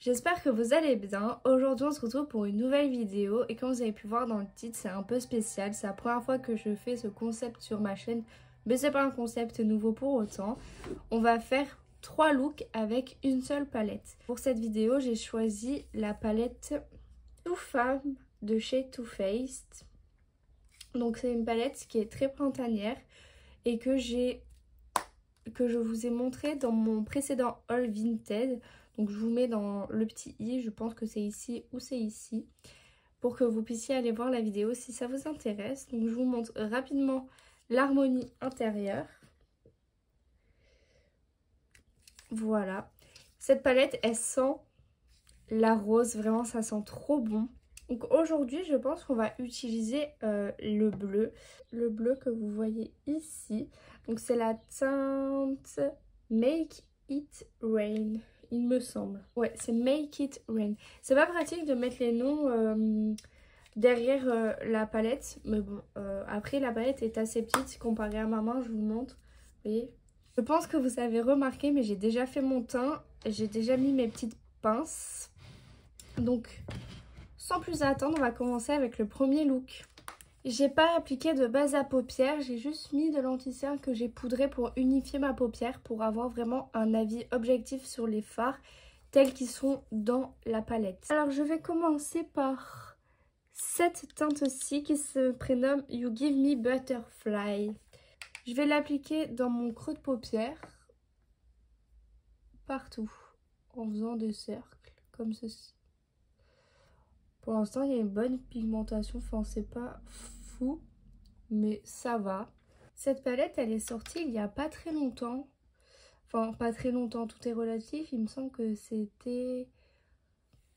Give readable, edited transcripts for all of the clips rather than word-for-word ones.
J'espère que vous allez bien. Aujourd'hui on se retrouve pour une nouvelle vidéo et comme vous avez pu voir dans le titre, c'est un peu spécial. C'est la première fois que je fais ce concept sur ma chaîne, mais c'est pas un concept nouveau pour autant. On va faire 3 looks avec une seule palette. Pour cette vidéo, j'ai choisi la palette Too Femme de chez Too Faced. Donc c'est une palette qui est très printanière et que je vous ai montré dans mon précédent haul Vinted. Donc je vous mets dans le petit i, je pense que c'est ici ou c'est ici, pour que vous puissiez aller voir la vidéo si ça vous intéresse. Donc je vous montre rapidement l'harmonie intérieure. Voilà. Cette palette, elle sent la rose, vraiment ça sent trop bon. Donc aujourd'hui, je pense qu'on va utiliser le bleu que vous voyez ici. Donc c'est la teinte Make It Rain, il me semble. Ouais, c'est Make It Rain. C'est pas pratique de mettre les noms derrière la palette, mais bon, après la palette est assez petite comparée à ma main, je vous montre. Vous voyez? Je pense que vous avez remarqué, mais j'ai déjà fait mon teint, j'ai déjà mis mes petites pinces. Donc, sans plus attendre, on va commencer avec le premier look. J'ai pas appliqué de base à paupières, j'ai juste mis de l'anti-cerne que j'ai poudré pour unifier ma paupière pour avoir vraiment un avis objectif sur les fards tels qu'ils sont dans la palette. Alors je vais commencer par cette teinte-ci qui se prénomme You Give Me Butterfly. Je vais l'appliquer dans mon creux de paupière, partout, en faisant des cercles comme ceci. Pour l'instant, il y a une bonne pigmentation, enfin c'est pas fou, mais ça va. Cette palette, elle est sortie il y a pas très longtemps. Enfin, pas très longtemps, tout est relatif. Il me semble que c'était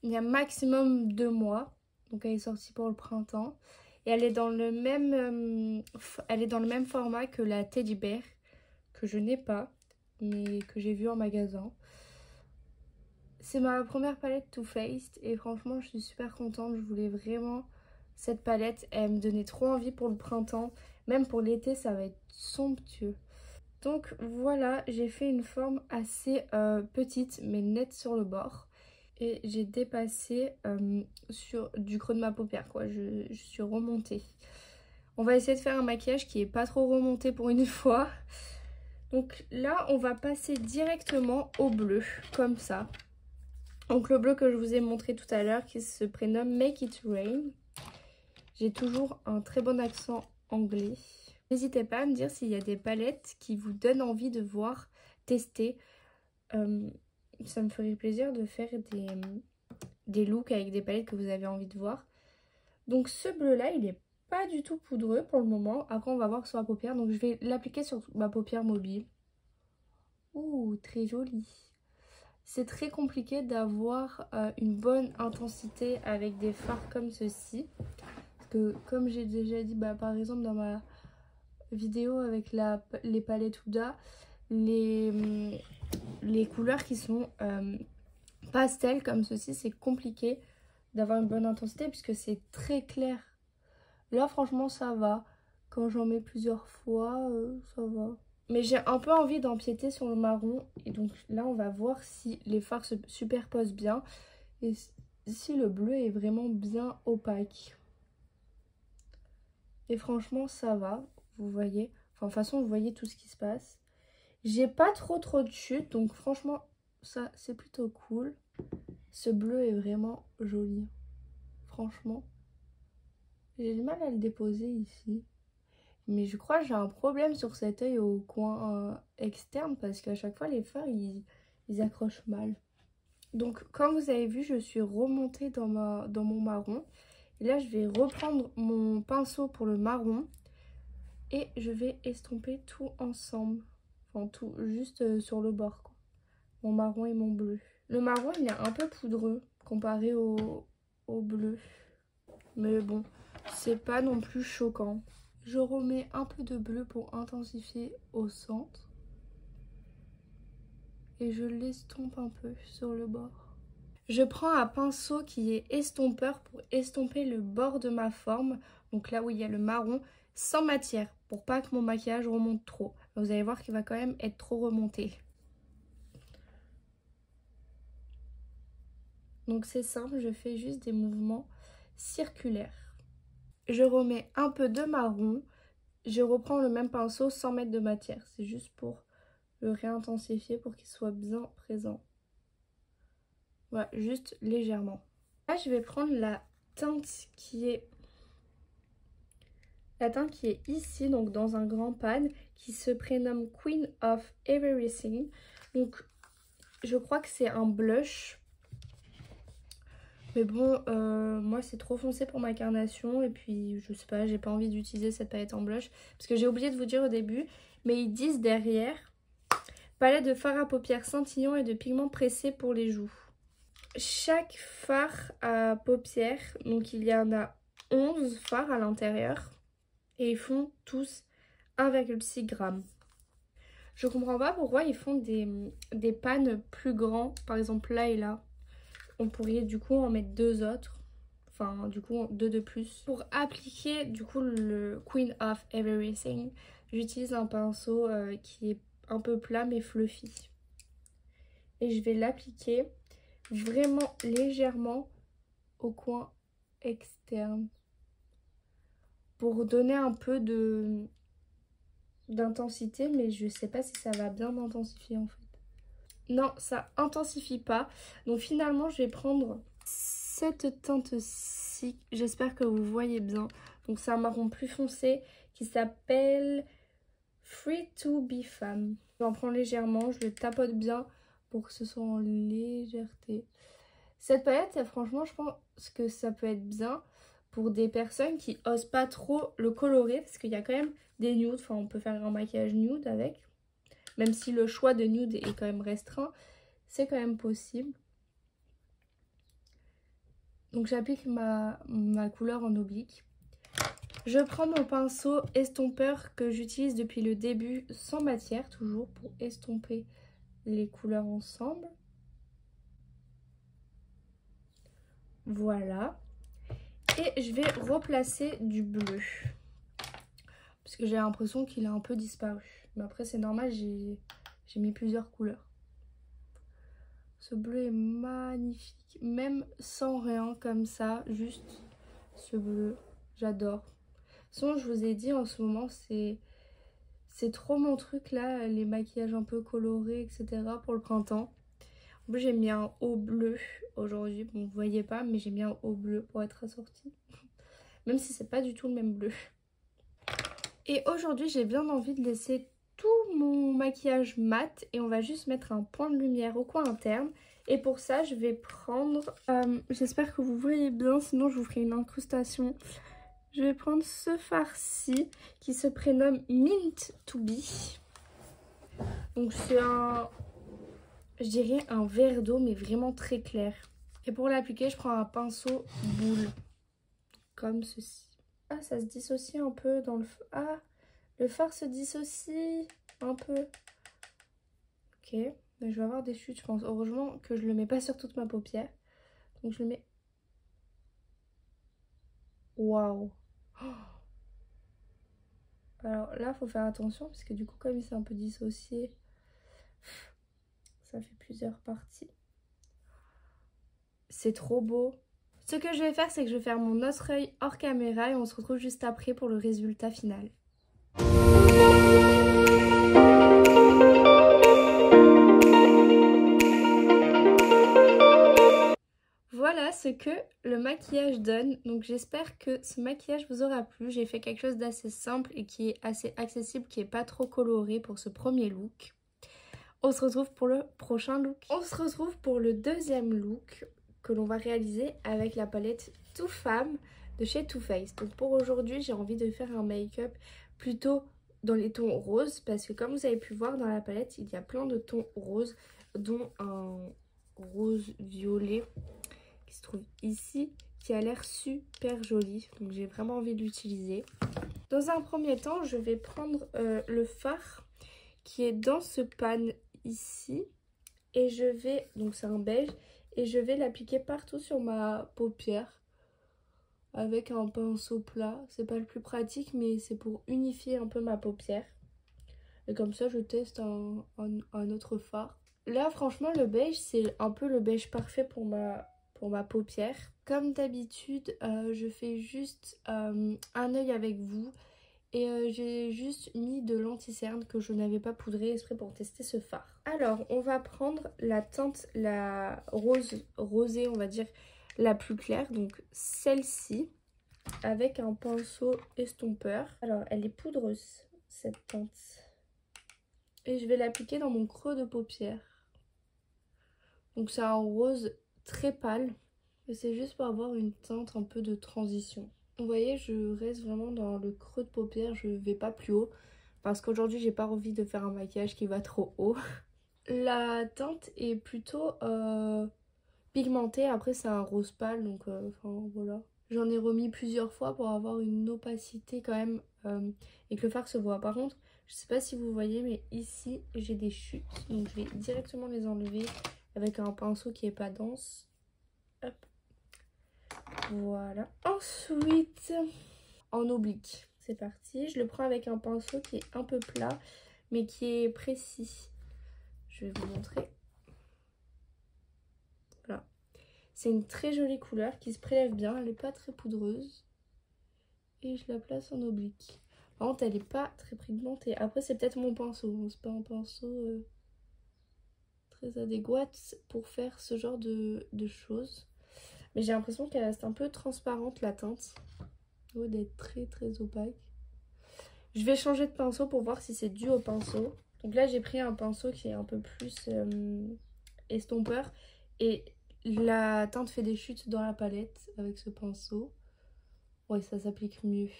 il y a maximum 2 mois. Donc elle est sortie pour le printemps. Et elle est dans le même format que la Teddy Bear, que je n'ai pas, mais que j'ai vu en magasin. C'est ma première palette Too Faced et franchement je suis super contente, je voulais vraiment cette palette, elle me donnait trop envie pour le printemps, même pour l'été ça va être somptueux. Donc voilà, j'ai fait une forme assez petite mais nette sur le bord et j'ai dépassé du creux de ma paupière quoi, je suis remontée. On va essayer de faire un maquillage qui est pas trop remonté pour une fois. Donc là on va passer directement au bleu, comme ça. Donc le bleu que je vous ai montré tout à l'heure qui se prénomme Make It Rain. J'ai toujours un très bon accent anglais. N'hésitez pas à me dire s'il y a des palettes qui vous donnent envie de voir, tester. Ça me ferait plaisir de faire des looks avec des palettes que vous avez envie de voir. Donc ce bleu là il est pas du tout poudreux pour le moment. Après on va voir sur la paupière. Donc je vais l'appliquer sur ma paupière mobile. Ouh, très joli. C'est très compliqué d'avoir une bonne intensité avec des fards comme ceci. Parce que comme j'ai déjà dit, par exemple dans ma vidéo avec les palettes Huda, les couleurs qui sont pastel comme ceci, c'est compliqué d'avoir une bonne intensité puisque c'est très clair. Là franchement ça va. Quand j'en mets plusieurs fois, ça va. Mais j'ai un peu envie d'empiéter sur le marron. Et donc là, on va voir si les fards se superposent bien. Et si le bleu est vraiment bien opaque. Et franchement, ça va. Vous voyez. Enfin, de toute façon, vous voyez tout ce qui se passe. J'ai pas trop de chute. Donc franchement, ça, c'est plutôt cool. Ce bleu est vraiment joli. Franchement. J'ai du mal à le déposer ici. Mais je crois que j'ai un problème sur cet œil au coin externe parce qu'à chaque fois les fards ils accrochent mal. Donc comme vous avez vu, je suis remontée dans mon marron. Et là je vais reprendre mon pinceau pour le marron et je vais estomper tout ensemble. Enfin tout juste sur le bord quoi. Mon marron et mon bleu. Le marron il est un peu poudreux comparé au bleu. Mais bon, c'est pas non plus choquant. Je remets un peu de bleu pour intensifier au centre. Et je l'estompe un peu sur le bord. Je prends un pinceau qui est estompeur pour estomper le bord de ma forme. Donc là où il y a le marron, sans matière, pour pas que mon maquillage remonte trop. Vous allez voir qu'il va quand même être trop remonté. Donc c'est simple, je fais juste des mouvements circulaires. Je remets un peu de marron. Je reprends le même pinceau sans mettre de matière. C'est juste pour le réintensifier pour qu'il soit bien présent. Voilà, juste légèrement. Là, je vais prendre la teinte qui est ici, donc dans un grand pad, qui se prénomme Queen of Everything. Donc, je crois que c'est un blush. Mais bon, moi c'est trop foncé pour ma carnation. Et puis, je sais pas, j'ai pas envie d'utiliser cette palette en blush. Parce que j'ai oublié de vous dire au début, mais ils disent derrière, palette de fard à paupières scintillant et de pigments pressés pour les joues. Chaque fard à paupières, donc il y en a 11 fards à l'intérieur. Et ils font tous 1,6 g. Je comprends pas pourquoi ils font des pans plus grands. Par exemple là et là. On pourrait du coup en mettre 2 autres. Enfin du coup 2 de plus. Pour appliquer du coup le Queen of Everything, j'utilise un pinceau qui est un peu plat mais fluffy. Et je vais l'appliquer vraiment légèrement au coin externe. Pour donner un peu d'intensité, mais je sais pas si ça va bien intensifier en fait. Non, ça intensifie pas. Donc finalement, je vais prendre cette teinte-ci. J'espère que vous voyez bien. Donc c'est un marron plus foncé qui s'appelle Free to Be Femme. J'en prends légèrement, je le tapote bien pour que ce soit en légèreté. Cette palette, franchement, je pense que ça peut être bien pour des personnes qui osent pas trop le colorer, parce qu'il y a quand même des nudes, enfin on peut faire un maquillage nude avec, même si le choix de nude est quand même restreint, c'est quand même possible. Donc j'applique ma couleur en oblique. Je prends mon pinceau estompeur que j'utilise depuis le début sans matière, toujours pour estomper les couleurs ensemble. Voilà. Et je vais replacer du bleu. Parce que j'ai l'impression qu'il a un peu disparu. Mais après c'est normal, j'ai mis plusieurs couleurs. Ce bleu est magnifique. Même sans rien comme ça, juste ce bleu. J'adore. Sinon je vous ai dit en ce moment c'est trop mon truc là, les maquillages un peu colorés, etc. pour le printemps. En plus j'ai mis un haut bleu aujourd'hui. Bon vous voyez pas mais j'ai mis un haut bleu pour être assorti. Même si c'est pas du tout le même bleu. Et aujourd'hui, j'ai bien envie de laisser tout mon maquillage mat et on va juste mettre un point de lumière au coin interne. Et pour ça, je vais prendre... j'espère que vous voyez bien, sinon je vous ferai une incrustation. Je vais prendre ce fard-ci qui se prénomme Mint to Be. Donc c'est un... je dirais un verre d'eau mais vraiment très clair. Et pour l'appliquer, je prends un pinceau boule. Comme ceci. Ah, ça se dissocie un peu dans le... Ah, le fard se dissocie un peu. Ok, mais je vais avoir des chutes, je pense. Heureusement que je le mets pas sur toute ma paupière. Donc je le mets... Waouh. Alors là, faut faire attention parce que du coup, comme il s'est un peu dissocié, ça fait plusieurs parties. C'est trop beau. Ce que je vais faire, c'est que je vais faire mon autre œil hors caméra et on se retrouve juste après pour le résultat final. Voilà ce que le maquillage donne. Donc j'espère que ce maquillage vous aura plu. J'ai fait quelque chose d'assez simple et qui est assez accessible, qui n'est pas trop coloré pour ce premier look. On se retrouve pour le prochain look. On se retrouve pour le deuxième look que l'on va réaliser avec la palette Too Femme de chez Too Faced. Donc pour aujourd'hui, j'ai envie de faire un make-up plutôt dans les tons roses parce que comme vous avez pu voir dans la palette, il y a plein de tons roses, dont un rose violet qui se trouve ici, qui a l'air super joli. Donc j'ai vraiment envie de l'utiliser. Dans un premier temps, je vais prendre le fard qui est dans ce pan ici. Et je vais, donc c'est un beige, et je vais l'appliquer partout sur ma paupière avec un pinceau plat. C'est pas le plus pratique, mais c'est pour unifier un peu ma paupière. Et comme ça, je teste un autre fard. Là, franchement, le beige, c'est un peu le beige parfait pour pour ma paupière. Comme d'habitude, je fais juste un œil avec vous. Et j'ai juste mis de l'anti-cerne que je n'avais pas poudré exprès pour tester ce fard. Alors, on va prendre la teinte, la rosée, on va dire, la plus claire. Donc, celle-ci, avec un pinceau estompeur. Alors, elle est poudreuse, cette teinte. Et je vais l'appliquer dans mon creux de paupière. Donc, c'est un rose très pâle. Et c'est juste pour avoir une teinte un peu de transition. Vous voyez, je reste vraiment dans le creux de paupière, je vais pas plus haut. Parce qu'aujourd'hui, j'ai pas envie de faire un maquillage qui va trop haut. La teinte est plutôt pigmentée. Après, c'est un rose pâle, donc enfin voilà. J'en ai remis plusieurs fois pour avoir une opacité quand même et que le fard se voit. Par contre, je sais pas si vous voyez, mais ici, j'ai des chutes. Donc, je vais directement les enlever avec un pinceau qui est pas dense. Hop. Voilà. Ensuite, en oblique, c'est parti. Je le prends avec un pinceau qui est un peu plat, mais qui est précis. Je vais vous montrer. Voilà. C'est une très jolie couleur qui se prélève bien. Elle n'est pas très poudreuse. Et je la place en oblique. Par contre, elle n'est pas très pigmentée. Après, c'est peut-être mon pinceau. C'est pas un pinceau très adéquat pour faire ce genre de choses. Mais j'ai l'impression qu'elle reste un peu transparente, la teinte. Elle doit être très très opaque. Je vais changer de pinceau pour voir si c'est dû au pinceau. Donc là, j'ai pris un pinceau qui est un peu plus estompeur. Et la teinte fait des chutes dans la palette avec ce pinceau. Ouais, ça s'applique mieux.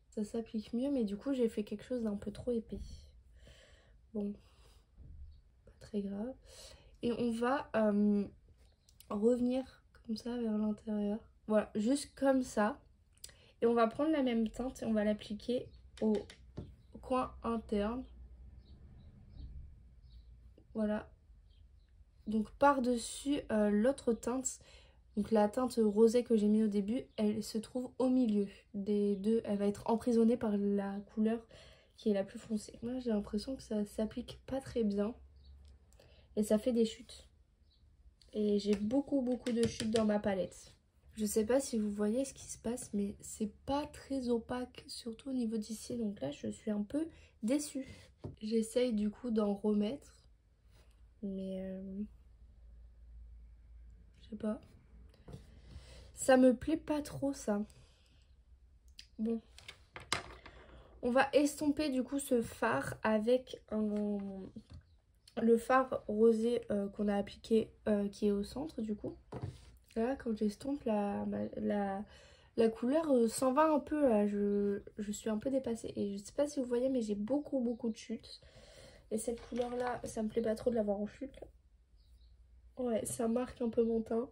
Ça s'applique mieux, mais du coup, j'ai fait quelque chose d'un peu trop épais. Bon, pas très grave. Et on va revenir comme ça vers l'intérieur. Voilà, juste comme ça. Et on va prendre la même teinte et on va l'appliquer au coin interne. Voilà. Donc par-dessus l'autre teinte, donc la teinte rosée que j'ai mis au début, elle se trouve au milieu des deux. Elle va être emprisonnée par la couleur qui est la plus foncée. Moi j'ai l'impression que ça s'applique pas très bien. Et ça fait des chutes. Et j'ai beaucoup de chutes dans ma palette. Je sais pas si vous voyez ce qui se passe, mais c'est pas très opaque, surtout au niveau d'ici. Donc là, je suis un peu déçue. J'essaye du coup d'en remettre. Mais je sais pas. Ça me plaît pas trop ça. Bon. On va estomper du coup ce fard avec le fard rosé qu'on a appliqué qui est au centre du coup. Là, quand j'estompe, la couleur s'en va un peu là. Je suis un peu dépassée. Et je sais pas si vous voyez, mais j'ai beaucoup de chutes. Et cette couleur là, ça me plaît pas trop de l'avoir en chute. Ouais, ça marque un peu mon teint.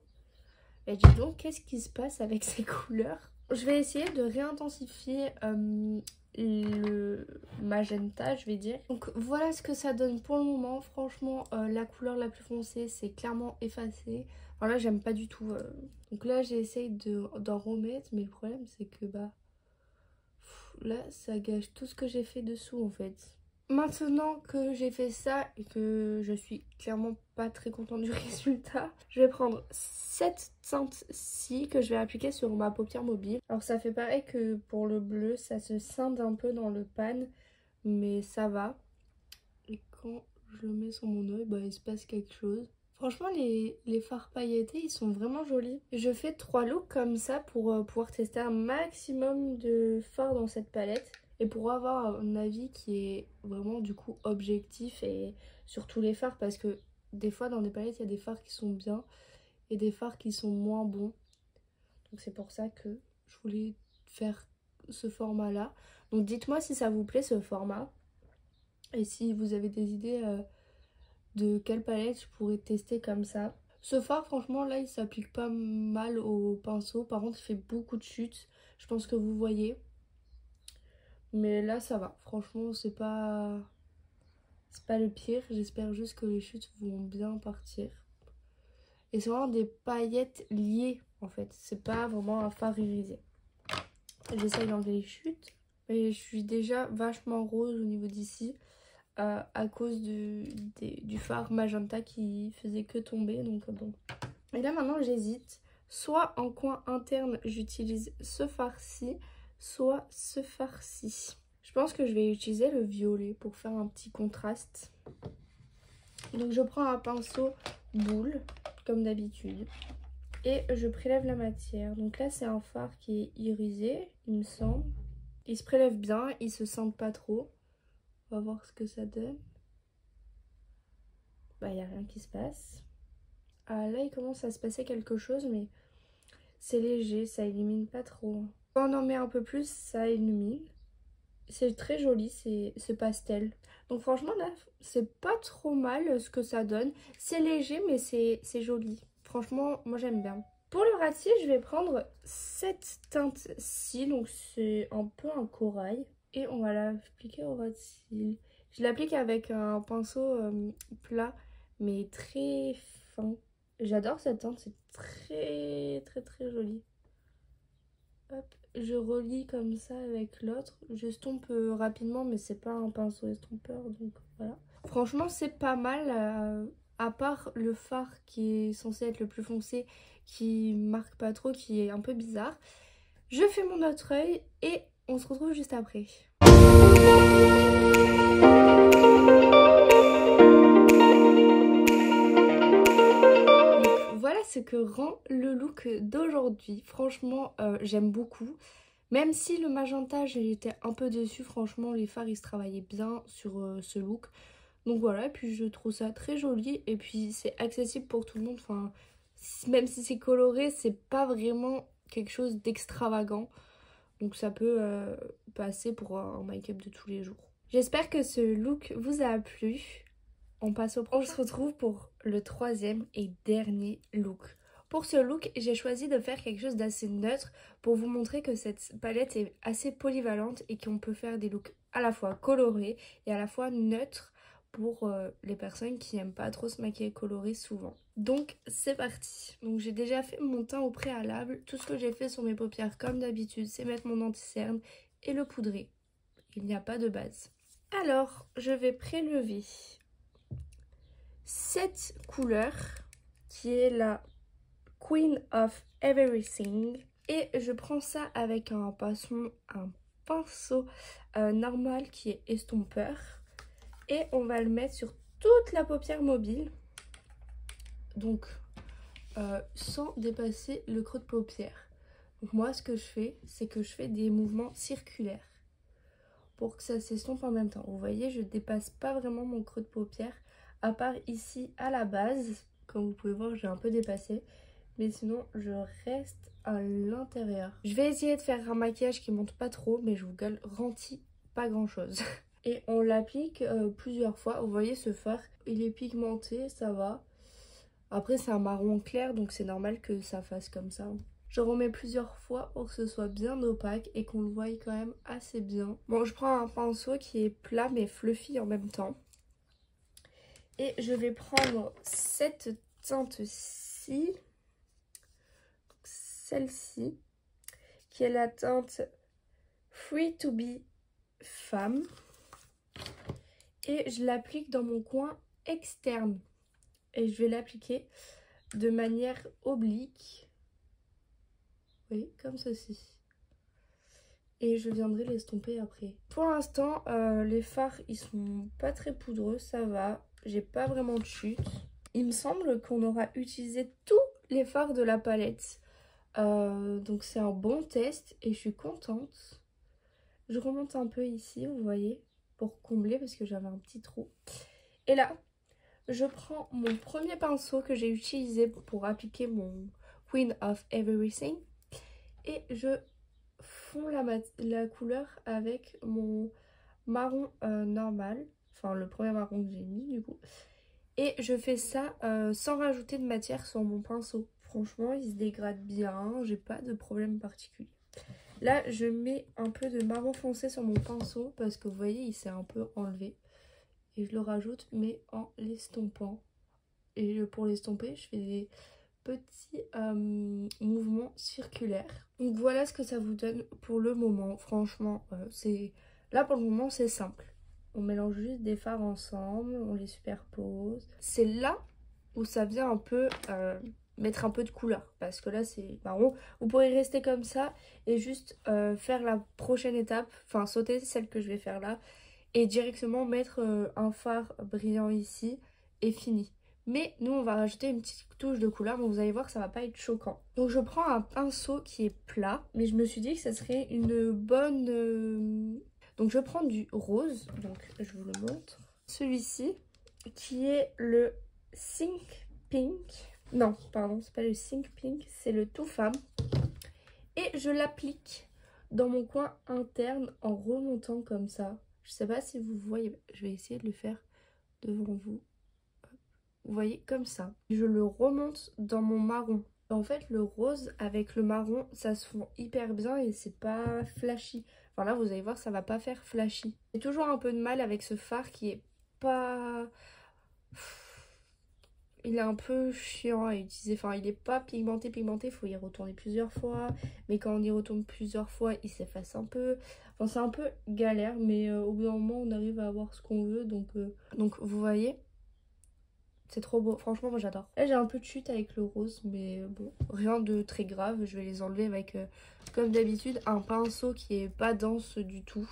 Et dis donc, qu'est-ce qui se passe avec ces couleurs? Je vais essayer de réintensifier le magenta, je vais dire. Donc voilà ce que ça donne pour le moment. Franchement, la couleur la plus foncée, c'est clairement effacé. Alors là, j'aime pas du tout. Donc là, j'essaye d'en remettre. Mais le problème, c'est que là, ça gâche tout ce que j'ai fait dessous en fait. Maintenant que j'ai fait ça et que je suis clairement pas très contente du résultat, je vais prendre cette teinte-ci que je vais appliquer sur ma paupière mobile. Alors ça fait pareil que pour le bleu, ça se scinde un peu dans le pan, mais ça va. Et quand je le mets sur mon œil, il se passe quelque chose. Franchement, les fards pailletés, ils sont vraiment jolis. Je fais 3 looks comme ça pour pouvoir tester un maximum de fards dans cette palette. Et pour avoir un avis qui est vraiment du coup objectif et sur tous les fards. Parce que des fois dans des palettes, il y a des fards qui sont bien et des fards qui sont moins bons. Donc c'est pour ça que je voulais faire ce format-là. Donc dites-moi si ça vous plaît ce format. Et si vous avez des idées de quelle palette je pourrais tester comme ça. Ce fard, franchement, là, il s'applique pas mal au pinceau. Par contre, il fait beaucoup de chutes. Je pense que vous voyez. Mais là, ça va. Franchement, c'est pas le pire. J'espère juste que les chutes vont bien partir. Et c'est vraiment des paillettes liées, en fait. C'est pas vraiment un fard irisé. J'essaye d'enlever les chutes. Mais je suis déjà vachement rose au niveau d'ici. À cause du fard magenta qui faisait que tomber. Donc bon. Et là, maintenant, j'hésite Soit en coin interne, j'utilise ce fard-ci, soit ce fard-ci. Je pense que je vais utiliser le violet pour faire un petit contraste. Donc je prends un pinceau boule, comme d'habitude. Et je prélève la matière. Donc là, c'est un fard qui est irisé, il me semble. Il se prélève bien, il se sente pas trop. On va voir ce que ça donne. Bah, il n'y a rien qui se passe. Ah, là, il commence à se passer quelque chose, mais c'est léger, ça illumine pas trop. Quand on en met un peu plus, ça illumine. C'est très joli, c'est pastel. Donc franchement, là, c'est pas trop mal ce que ça donne. C'est léger, mais c'est joli. Franchement, moi j'aime bien. Pour le ras de cils, je vais prendre cette teinte-ci. Donc c'est un peu un corail. Et on va l'appliquer au ras de cils. Je l'applique avec un pinceau plat, mais très fin. J'adore cette teinte, c'est très joli. Hop, je relie comme ça avec l'autre. J'estompe rapidement, mais c'est pas un pinceau estompeur, donc voilà. Franchement, c'est pas mal, à part le fard qui est censé être le plus foncé, qui marque pas trop, qui est un peu bizarre. Je fais mon autre œil et on se retrouve juste après. Voilà ce que rend le look d'aujourd'hui. Franchement, j'aime beaucoup. Même si le magenta, j'ai été un peu déçue. Franchement, les fards, ils se travaillaient bien sur ce look. Donc voilà, et puis je trouve ça très joli. Et puis c'est accessible pour tout le monde. Enfin, même si c'est coloré, c'est pas vraiment quelque chose d'extravagant. Donc ça peut passer pour un make-up de tous les jours. J'espère que ce look vous a plu. On passe au prochain. On se retrouve pour le troisième et dernier look. Pour ce look, j'ai choisi de faire quelque chose d'assez neutre pour vous montrer que cette palette est assez polyvalente et qu'on peut faire des looks à la fois colorés et à la fois neutres pour les personnes qui n'aiment pas trop se maquiller coloré souvent. Donc c'est parti. Donc j'ai déjà fait mon teint au préalable. Tout ce que j'ai fait sur mes paupières comme d'habitude, c'est mettre mon anti-cerne et le poudrer. Il n'y a pas de base. Alors, je vais prélever cette couleur qui est la Queen of Everything et je prends ça avec un pinceau normal qui est estompeur et on va le mettre sur toute la paupière mobile, donc sans dépasser le creux de paupière. Donc moi ce que je fais, c'est que je fais des mouvements circulaires pour que ça s'estompe en même temps. Vous voyez, je dépasse pas vraiment mon creux de paupière, à part ici à la base. Comme vous pouvez voir, j'ai un peu dépassé. Mais sinon, je reste à l'intérieur. Je vais essayer de faire un maquillage qui monte pas trop, mais je vous garantis pas grand chose. Et on l'applique plusieurs fois. Vous voyez ce fard, il est pigmenté, ça va. Après, c'est un marron clair, donc c'est normal que ça fasse comme ça. Je remets plusieurs fois pour que ce soit bien opaque et qu'on le voie quand même assez bien. Bon, je prends un pinceau qui est plat mais fluffy en même temps. Et je vais prendre cette teinte-ci, celle-ci, qui est la teinte Free to be Femme. Et je l'applique dans mon coin externe. Et je vais l'appliquer de manière oblique. Oui, comme ceci. Et je viendrai l'estomper après. Pour l'instant, les fards, ils sont pas très poudreux, ça va. J'ai pas vraiment de chute. Il me semble qu'on aura utilisé tous les fards de la palette. Donc c'est un bon test et je suis contente. Je remonte un peu ici, vous voyez, pour combler parce que j'avais un petit trou. Et là, je prends mon premier pinceau que j'ai utilisé pour appliquer mon Queen of Everything. Et je fonds la couleur avec mon marron normal. Enfin, le premier marron que j'ai mis du coup. Et je fais ça sans rajouter de matière sur mon pinceau. Franchement, il se dégrade bien. J'ai pas de problème particulier. Là, je mets un peu de marron foncé sur mon pinceau parce que vous voyez, il s'est un peu enlevé. Et je le rajoute, mais en l'estompant. Et pour l'estomper, je fais des petits mouvements circulaires. Donc voilà ce que ça vous donne pour le moment. Franchement, là pour le moment, c'est simple. On mélange juste des fards ensemble, on les superpose. C'est là où ça vient un peu mettre un peu de couleur parce que là c'est marron. Vous pourrez rester comme ça et juste faire la prochaine étape, enfin sauter celle que je vais faire là et directement mettre un fard brillant ici et fini. Mais nous on va rajouter une petite touche de couleur, donc vous allez voir ça va pas être choquant. Donc je prends un pinceau qui est plat, mais je me suis dit que ça serait une bonne... Donc je prends du rose, donc je vous le montre. Celui-ci qui est le Think Pink. Non, pardon, c'est pas le Think Pink, c'est le Too Femme. Et je l'applique dans mon coin interne en remontant comme ça. Je sais pas si vous voyez, je vais essayer de le faire devant vous. Vous voyez, comme ça. Je le remonte dans mon marron. En fait, le rose avec le marron, ça se fond hyper bien et c'est pas flashy. Enfin là, vous allez voir, ça va pas faire flashy. J'ai toujours un peu de mal avec ce fard qui est pas... Il est un peu chiant à utiliser, enfin il est pas pigmenté, il faut y retourner plusieurs fois, mais quand on y retourne plusieurs fois, il s'efface un peu. Enfin c'est un peu galère, mais au bout d'un moment on arrive à avoir ce qu'on veut, donc vous voyez, c'est trop beau, franchement moi j'adore. Là j'ai un peu de chute avec le rose, mais bon, rien de très grave, je vais les enlever avec, comme d'habitude, un pinceau qui est pas dense du tout.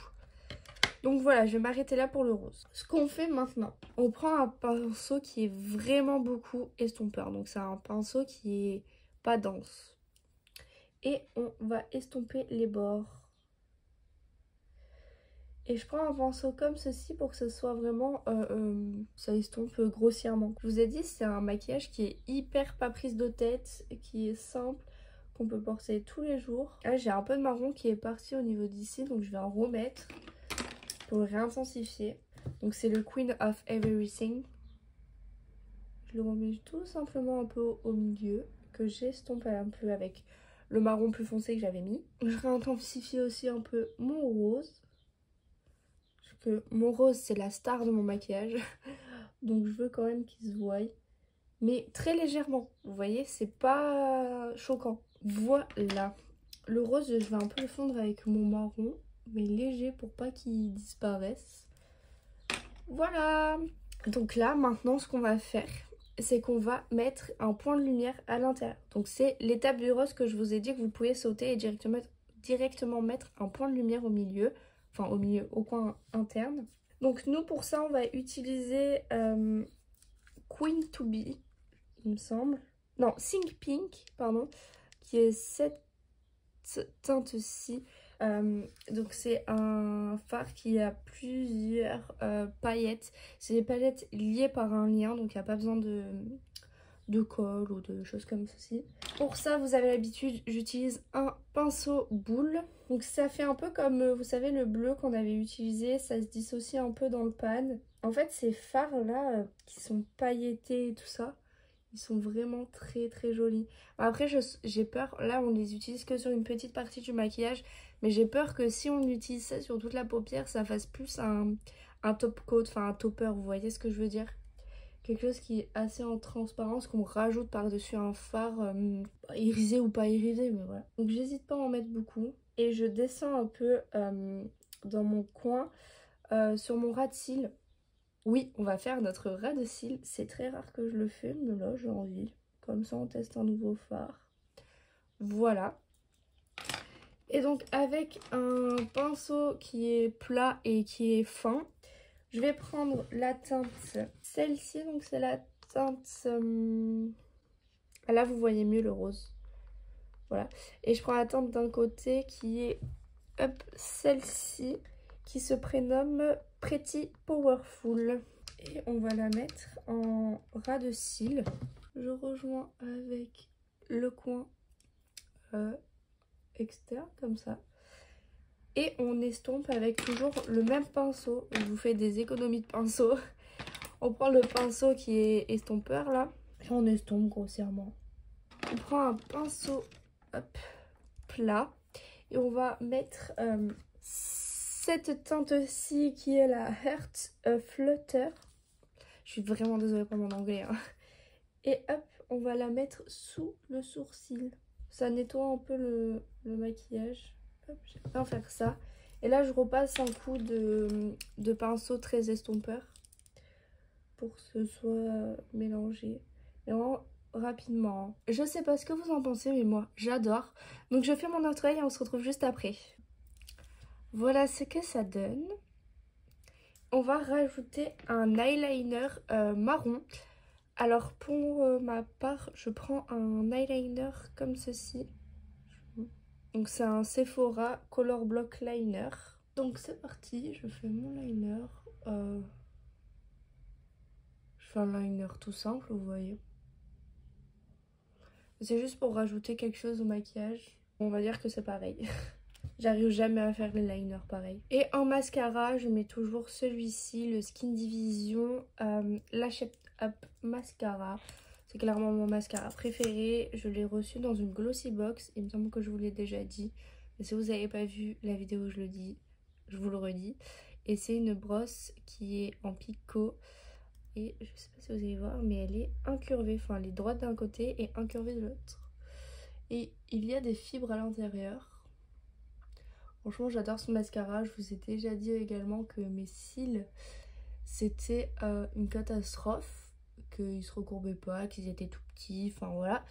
Donc voilà, je vais m'arrêter là pour le rose. Ce qu'on fait maintenant, on prend un pinceau qui est vraiment beaucoup estompeur. Donc c'est un pinceau qui est pas dense. Et on va estomper les bords. Et je prends un pinceau comme ceci pour que ce soit vraiment... ça estompe grossièrement. Je vous ai dit, c'est un maquillage qui est hyper pas prise de tête, qui est simple, qu'on peut porter tous les jours. Là j'ai un peu de marron qui est parti au niveau d'ici, donc je vais en remettre pour le réintensifier. Donc c'est le Queen of Everything. Je le remets tout simplement un peu au milieu, que j'estompe un peu avec le marron plus foncé que j'avais mis. Je réintensifie aussi un peu mon rose. Parce que mon rose c'est la star de mon maquillage. Donc je veux quand même qu'il se voie. Mais très légèrement, vous voyez, c'est pas choquant. Voilà. Le rose, je vais un peu le fondre avec mon marron, mais léger pour pas qu'il disparaisse. Voilà. Donc là, maintenant, ce qu'on va faire, c'est qu'on va mettre un point de lumière à l'intérieur. Donc c'est l'étape du rose que je vous ai dit que vous pouvez sauter et directement mettre un point de lumière au milieu. Enfin, au milieu, au coin interne. Donc nous, pour ça, on va utiliser Queen to Be, il me semble. Non, Think Pink, pardon, qui est cette teinte-ci. Donc c'est un fard qui a plusieurs paillettes. C'est des paillettes liées par un lien, donc il n'y a pas besoin de colle ou de choses comme ceci. Pour ça, vous avez l'habitude, j'utilise un pinceau boule. Donc ça fait un peu comme, vous savez, le bleu qu'on avait utilisé, ça se dissocie un peu dans le pan. En fait, ces fards là qui sont pailletés et tout ça, ils sont vraiment très très jolis. Après j'ai peur, là on les utilise que sur une petite partie du maquillage, mais j'ai peur que si on utilise ça sur toute la paupière, ça fasse plus un top coat, enfin un topper, vous voyez ce que je veux dire? Quelque chose qui est assez en transparence, qu'on rajoute par-dessus un fard irisé ou pas irisé, mais voilà. Donc j'hésite pas à en mettre beaucoup. Et je descends un peu dans mon coin, sur mon ras de cils. Oui, on va faire notre ras de cils. C'est très rare que je le fais, mais là j'ai envie. Comme ça on teste un nouveau fard. Voilà. Et donc avec un pinceau qui est plat et qui est fin, je vais prendre la teinte, celle-ci, donc c'est la teinte... Là vous voyez mieux le rose. Voilà. Et je prends la teinte d'un côté qui est, hop, celle-ci, qui se prénomme Pretty Powerful. Et on va la mettre en ras de cils. Je rejoins avec le coin externe, comme ça. Et on estompe avec toujours le même pinceau. Je vous fais des économies de pinceau. On prend le pinceau qui est estompeur là. Et on estompe grossièrement. On prend un pinceau hop, plat. Et on va mettre cette teinte-ci qui est la Heart Flutter. Je suis vraiment désolée pour mon anglais. Hein. Et hop, on va la mettre sous le sourcil. Ça nettoie un peu le maquillage. J'aime bien faire ça. Et là, je repasse un coup de pinceau très estompeur pour que ce soit mélangé. Et vraiment, rapidement. Je sais pas ce que vous en pensez, mais moi j'adore. Donc je fais mon autre œil et on se retrouve juste après. Voilà ce que ça donne. On va rajouter un eyeliner marron. Alors pour ma part, je prends un eyeliner comme ceci. Donc c'est un Sephora Color Block Liner. Donc c'est parti, je fais mon liner. Je fais un liner tout simple, vous voyez. C'est juste pour rajouter quelque chose au maquillage. On va dire que c'est pareil. J'arrive jamais à faire les liners pareil. Et en mascara, je mets toujours celui-ci, le Skin Division Lash Up Mascara. C'est clairement mon mascara préféré. Je l'ai reçu dans une glossy box. Il me semble que je vous l'ai déjà dit. Mais si vous n'avez pas vu la vidéo où je le dis, je vous le redis. Et c'est une brosse qui est en picot. Et je sais pas si vous allez voir, mais elle est incurvée. Enfin, elle est droite d'un côté et incurvée de l'autre. Et il y a des fibres à l'intérieur. Franchement, j'adore ce mascara. Je vous ai déjà dit également que mes cils, c'était une catastrophe. Qu'ils se recourbaient pas, qu'ils étaient tout petits, enfin voilà.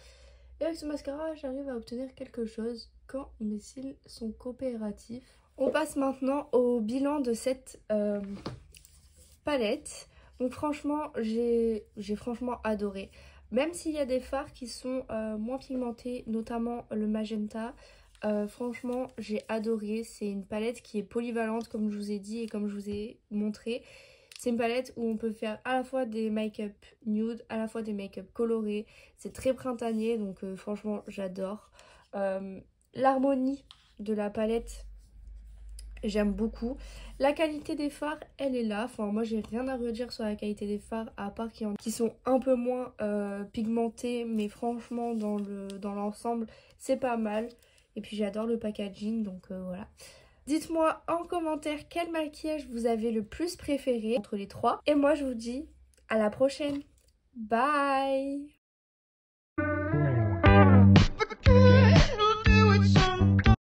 Et avec ce mascara, j'arrive à obtenir quelque chose quand mes cils sont coopératifs. On passe maintenant au bilan de cette palette. Donc franchement, j'ai franchement adoré. Même s'il y a des fards qui sont moins pigmentés, notamment le magenta, franchement j'ai adoré. C'est une palette qui est polyvalente comme je vous ai dit et comme je vous ai montré. C'est une palette où on peut faire à la fois des make-up nude, à la fois des make-up colorés. C'est très printanier, donc franchement j'adore. L'harmonie de la palette, j'aime beaucoup. La qualité des fards, elle est là. Enfin, moi, j'ai rien à redire sur la qualité des fards, à part qui sont un peu moins pigmentés. Mais franchement, dans l'ensemble, c'est pas mal. Et puis, j'adore le packaging, donc voilà. Dites-moi en commentaire quel maquillage vous avez le plus préféré entre les trois. Et moi, je vous dis à la prochaine. Bye!